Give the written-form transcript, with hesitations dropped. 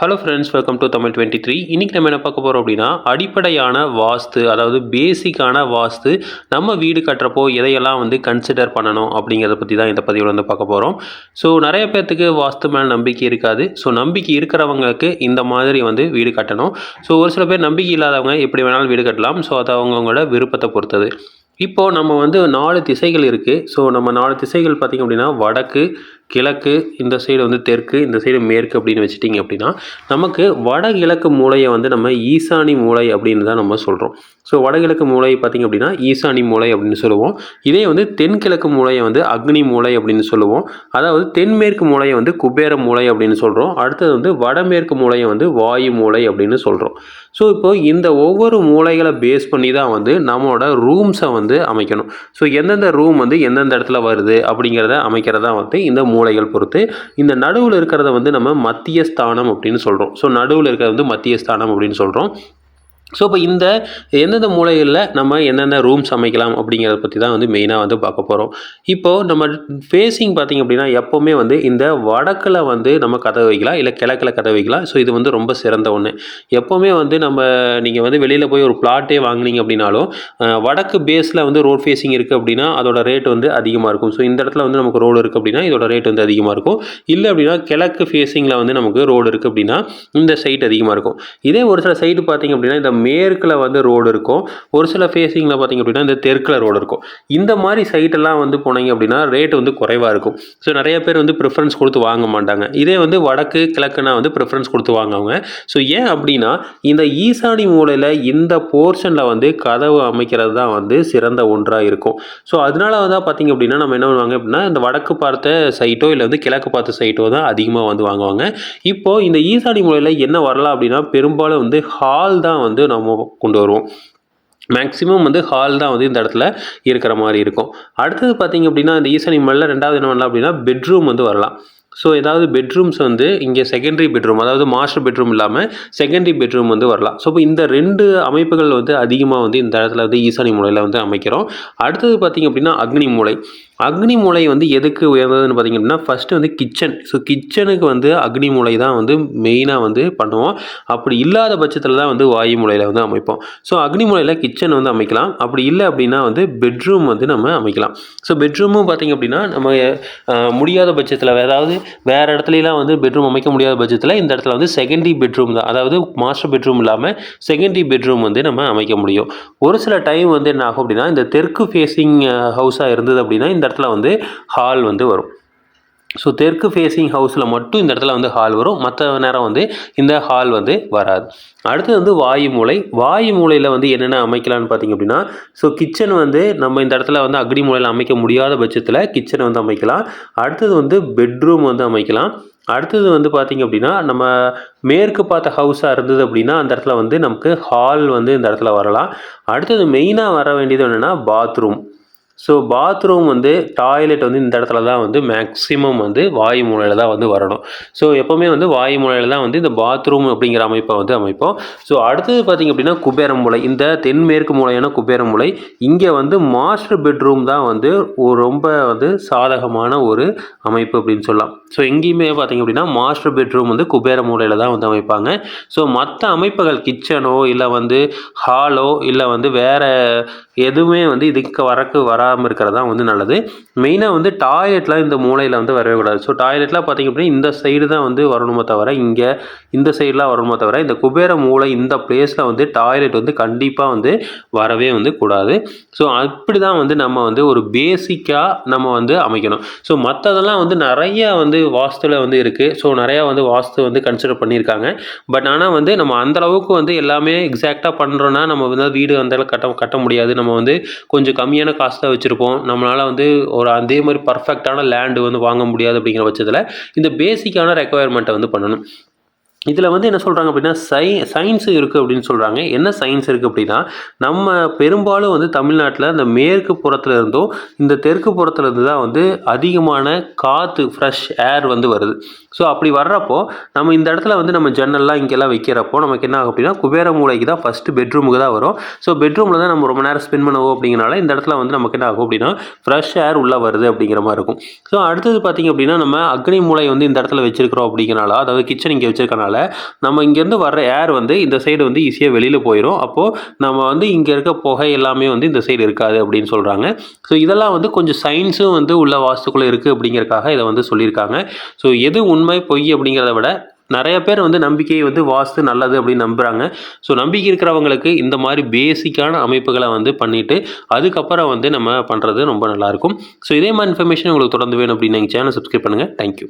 Hello friends, welcome to Tamil 23. இன்றைக்கி நம்ம என்ன பார்க்க போகிறோம் அப்படின்னா, அடிப்படையான வாஸ்து, அதாவது பேசிக்கான வாஸ்து நம்ம வீடு கட்டுறப்போ எதையெல்லாம் கன்சிடர் பண்ணணும் அப்படிங்கிறத பற்றி தான் இந்த பதிவில் பார்க்க போகிறோம். ஸோ நிறைய பேர்த்துக்கு வாஸ்து மேலே நம்பிக்கை இருக்காது. ஸோ நம்பிக்கை இருக்கிறவங்களுக்கு இந்த மாதிரி வீடு கட்டணும். ஸோ ஒரு சில பேர் நம்பிக்கை இல்லாதவங்க எப்படி வேணாலும் வீடு கட்டலாம். ஸோ அது அவங்கவுங்களோட விருப்பத்தை பொறுத்தது. இப்போது நம்ம 4 திசைகள் இருக்குது. ஸோ நம்ம 4 திசைகள் பார்த்திங்க அப்படின்னா, வடக்கு, கிழக்கு, இந்த சைடு தெற்கு, இந்த சைடு மேற்கு அப்படின்னு வச்சுட்டிங்க அப்படின்னா, நமக்கு வடகிழக்கு மூலையை நம்ம ஈசானி மூலை அப்படின்னு தான் நம்ம சொல்கிறோம். ஸோ வடகிழக்கு மூலை பார்த்திங்க அப்படின்னா ஈசானி மூலை அப்படின்னு சொல்லுவோம். இதே தென்கிழக்கு மூலையை அக்னி மூலை அப்படின்னு சொல்லுவோம். அதாவது தென்மேற்கு மூலையை குபேர மூலை அப்படின்னு சொல்கிறோம். அடுத்தது வடமேற்கு மூலையை வாயு மூலை அப்படின்னு சொல்கிறோம். ஸோ இப்போ இந்த ஒவ்வொரு மூலைகளை பேஸ் பண்ணி தான் நம்மளோட ரூம்ஸை அமைக்கணும். ஸோ எந்தெந்த ரூம் எந்தெந்த இடத்துல வருது அப்படிங்கிறத அமைக்கிறதா இந்த மூலைகள் பொறுத்து. இந்த நடுவில் இருக்கிறத நம்ம மத்திய ஸ்தானம் அப்படின்னு சொல்கிறோம். ஸோ நடுவில் இருக்கிறது மத்திய ஸ்தானம் அப்படின்னு சொல்கிறோம். ஸோ இப்போ இந்த எந்தெந்த மூலைகளில் நம்ம என்னென்ன ரூம்ஸ் அமைக்கலாம் அப்படிங்கிறத பற்றி தான் மெயினாக பார்க்க போகிறோம். இப்போது நம்ம ஃபேஸிங் பார்த்திங்க அப்படின்னா, எப்போவுமே இந்த வடக்கில் நம்ம கதவு வைக்கலாம், இல்லை கிழக்கில் கதவு வைக்கலாம். ஸோ இது ரொம்ப சிறந்த ஒன்று. எப்போவுமே நம்ம நீங்கள் வெளியில் போய் ஒரு பிளாட்டே வாங்கினீங்க அப்படின்னாலும், வடக்கு பேஸில் ரோட் ஃபேஸிங் இருக்குது அப்படின்னா அதோட ரேட் அதிகமாக இருக்கும். ஸோ இந்த இடத்துல நமக்கு ரோடு இருக்குது அப்படின்னா இதோட ரேட் அதிகமாக இருக்கும். இல்லை அப்படின்னா கிழக்கு ஃபேஸிங்கில் நமக்கு ரோடு இருக்குது அப்படின்னா இந்த சைட் அதிகமாக இருக்கும். இதே ஒரு சில சைடு பார்த்திங்க அப்படின்னா இந்த மேற்கில் ரோடு இருக்கும். ஒரு சில ஃபேஸிங்கில் பார்த்திங்க அப்படின்னா இந்த தெற்கில் ரோடு இருக்கும். இந்த மாதிரி சைட்டெல்லாம் போனீங்க அப்படின்னா ரேட் குறைவாக இருக்கும். ஸோ நிறைய பேர் ப்ரிஃபரன்ஸ் கொடுத்து வாங்க மாட்டாங்க. இதே வடக்கு கிழக்குனா ப்ரிஃபரன்ஸ் கொடுத்து வாங்குவாங்க. ஸோ ஏன் அப்படின்னா, இந்த ஈசானி மூலையில் இந்த போர்ஷனில் கதவு அமைக்கிறது தான் சிறந்த ஒன்றாக இருக்கும். ஸோ அதனால தான் பார்த்திங்க அப்படின்னா நம்ம என்ன பண்ணுவாங்க அப்படின்னா, இந்த வடக்கு பார்த்த சைட்டோ இல்லை கிழக்கு பார்த்த சைட்டோ தான் அதிகமாக வாங்குவாங்க. இப்போது இந்த ஈசானி மூலையில் என்ன வரலாம் அப்படின்னா, பெரும்பாலும் ஹால் தான் நம்ம கொண்டு வருவோம். மேக்ஸிமம் ஹால் தான் இந்த இடத்துல இருக்கிற மாதிரி இருக்கும். அடுத்தது பார்த்திங்க அப்படின்னா, இந்த ஈசானி மூலையில் ரெண்டாவது என்ன பண்ணலாம் அப்படின்னா, பெட்ரூம் வரலாம். ஸோ ஏதாவது பெட்ரூம்ஸ் இங்கே செகண்டரி பெட்ரூம், அதாவது மாஸ்டர் பெட்ரூம் இல்லாமல் செகண்டரி பெட்ரூம் வரலாம். ஸோ இப்போ இந்த 2 அமைப்புகள் அதிகமாக இந்த இடத்துல ஈசானி மூலையில் அமைக்கிறோம். அடுத்தது பார்த்திங்க அப்படின்னா அக்னி மூலை. அக்னி மூலை எதுக்கு உயர்ந்ததுன்னு பார்த்திங்க அப்படின்னா, ஃபஸ்ட்டு கிச்சன். ஸோ கிச்சனுக்கு அக்னி மூலை தான் மெயினாக பண்ணுவோம். அப்படி இல்லாத பட்சத்தில் தான் வாயு மூலையில் அமைப்போம். ஸோ அக்னி மூலையில் கிச்சன் அமைக்கலாம். அப்படி இல்லை அப்படின்னா பெட்ரூம் நம்ம அமைக்கலாம். ஸோ பெட்ரூமும் பார்த்திங்க அப்படின்னா நம்ம முடியாத பட்சத்தில், அதாவது வேறு இடத்துலலாம் பெட்ரூம் அமைக்க முடியாத பட்சத்தில் இந்த இடத்துல செகண்டரி பெட்ரூம் தான், அதாவது மாஸ்டர் பெட்ரூம் இல்லாமல் செகண்டரி பெட்ரூம் நம்ம அமைக்க முடியும். ஒரு சில டைம் என்ன ஆகும் அப்படின்னா, இந்த தெற்கு ஃபேஸிங் ஹவுஸாக இருந்தது அப்படின்னா இந்த இடத்துல ஹால் வரும். ஸோ தெற்கு ஃபேஸிங் ஹவுஸில் மட்டும் இந்த இடத்துல ஹால் வரும். மற்ற நேரம் இந்த ஹால் வராது. அடுத்தது வாயு மூலை. வாயு மூலையில் என்னென்ன அமைக்கலான்னு பார்த்திங்க அப்படின்னா, ஸோ கிச்சன் நம்ம இந்த இடத்துல அக்னி மூலையில் அமைக்க முடியாத பட்சத்தில் கிச்சன் அமைக்கலாம். அடுத்தது பெட்ரூம் அமைக்கலாம். அடுத்தது பார்த்திங்க அப்படின்னா, நம்ம மேற்கு பார்த்த ஹவுஸாக இருந்தது அப்படின்னா அந்த இடத்துல நமக்கு ஹால் இந்த இடத்துல வரலாம். அடுத்தது மெயினாக வர வேண்டியது என்னென்னா பாத்ரூம். ஸோ பாத்ரூம் டாய்லெட் இந்த இடத்துல தான் மேக்ஸிமம் வாயு மூலையில் தான் வரணும். ஸோ எப்போவுமே வாயு மூலையில் தான் இந்த பாத்ரூம் அப்படிங்கிற அமைப்பை அமைப்போம். ஸோ அடுத்தது பார்த்திங்க அப்படின்னா குபேர மூலை. இந்த தென்மேற்கு மூலையான குபேர மூலை. இங்கே மாஸ்டர் பெட்ரூம் தான் ரொம்ப சாதகமான ஒரு அமைப்பு அப்படின்னு சொல்லலாம். ஸோ எங்கேயுமே பார்த்திங்க அப்படின்னா மாஸ்டர் பெட்ரூம் குபேர மூலையில் தான் அமைப்பாங்க. ஸோ மற்ற அமைப்புகள் கிச்சனோ இல்லை ஹாலோ இல்லை வேறு எதுவுமே இதுக்கு வராமல் இருக்கிறது தான் நல்லது. மெயினாக டாய்லெட்லாம் இந்த மூலையில் வரவே கூடாது. ஸோ டாய்லெட்லாம் பார்த்திங்க அப்படின்னா இந்த சைடு தான் வரணுமே தவிர, இங்கே இந்த சைடெலாம் வரணுமே தவிர, இந்த குபேர மூலை இந்த பிளேஸில் டாய்லெட் கண்டிப்பாக வரவே கூடாது. ஸோ அப்படி தான் நம்ம ஒரு பேசிக்காக நம்ம அமைக்கணும். ஸோ மற்றதெல்லாம் நிறையா வாஸ்துவில் இருக்குது. ஸோ நிறையா வாஸ்து கன்சிடர் பண்ணியிருக்காங்க. பட் ஆனால் நம்ம அந்தளவுக்கு எல்லாமே எக்ஸாக்டாக பண்ணுறோன்னா நம்ம வீடு அந்த கட்ட முடியாது. நம்ம கொஞ்சம் கம்மியான காசு தான் வச்சுருப்போம். நம்மளால் ஒரு அதே மாதிரி பர்ஃபெக்டான லேண்டு வாங்க முடியாது. அப்படிங்கிற பட்சத்தில் இந்த பேசிக்கான ரெக்குவயர்மெண்ட்டை பண்ணணும். இதில் என்ன சொல்கிறாங்க அப்படின்னா, சயின்ஸு இருக்குது அப்படின்னு சொல்கிறாங்க. என்ன சயின்ஸ் இருக்குது அப்படின்னா, நம்ம பெரும்பாலும் தமிழ்நாட்டில் இந்த மேற்கு புறத்தில் இருந்தும் இந்த தெற்கு புறத்தில் இருந்து தான் அதிகமான காற்று, ஃப்ரெஷ் ஏர் வருது. ஸோ அப்படி வர்றப்போ நம்ம இந்த இடத்துல நம்ம ஜன்னல்லாம் இங்கெல்லாம் வைக்கிறப்போ நமக்கு என்ன ஆகும் அப்படின்னா, குபேர மூலைக்கு தான் ஃபஸ்ட்டு பெட்ரூமுக்கு தான் வரும். ஸோ பெட்ரூமில் தான் நம்ம ரொம்ப நேரம் ஸ்பெண்ட் பண்ணுவோம். அப்படிங்கிறனால இந்த இடத்துல நமக்கு என்ன ஆகும் அப்படின்னா, ஃப்ரெஷ் ஏர் உள்ளே வருது அப்படிங்கிற மாதிரி இருக்கும். ஸோ அடுத்தது பார்த்திங்க அப்படின்னா, நம்ம அக்னி மூலை இந்த இடத்துல வச்சிருக்கிறோம் அப்படிங்கிறனால, அதாவது கிச்சன் இங்கே வச்சிருக்கனால இருக்கிறதுனால நம்ம இங்கேருந்து வர்ற ஏர் வந்து இந்த சைடு வந்து ஈஸியாக வெளியில் போயிடும். அப்போது நம்ம வந்து இங்கே இருக்க புகை எல்லாமே வந்து இந்த சைடு இருக்காது அப்படின்னு சொல்கிறாங்க. ஸோ இதெல்லாம் வந்து கொஞ்சம் சயின்ஸும் வந்து உள்ள வாஸ்துக்குள்ளே இருக்குது அப்படிங்கிறக்காக இதை வந்து சொல்லியிருக்காங்க. ஸோ எது உண்மை பொய் அப்படிங்கிறத விட நிறைய பேர் வந்து நம்பிக்கையை வந்து வாஸ்து நல்லது அப்படின்னு நம்புகிறாங்க. ஸோ நம்பிக்கை இருக்கிறவங்களுக்கு இந்த மாதிரி பேசிக்கான அமைப்புகளை வந்து பண்ணிவிட்டு அதுக்கப்புறம் வந்து நம்ம பண்ணுறது ரொம்ப நல்லாயிருக்கும். ஸோ இதே மாதிரி இன்ஃபர்மேஷன் உங்களுக்கு தொடர்ந்து வேணும் அப்படின்னு எங்கள் சேனல் சப்ஸ்கிரைப் பண்ணுங்கள். தேங்க்யூ.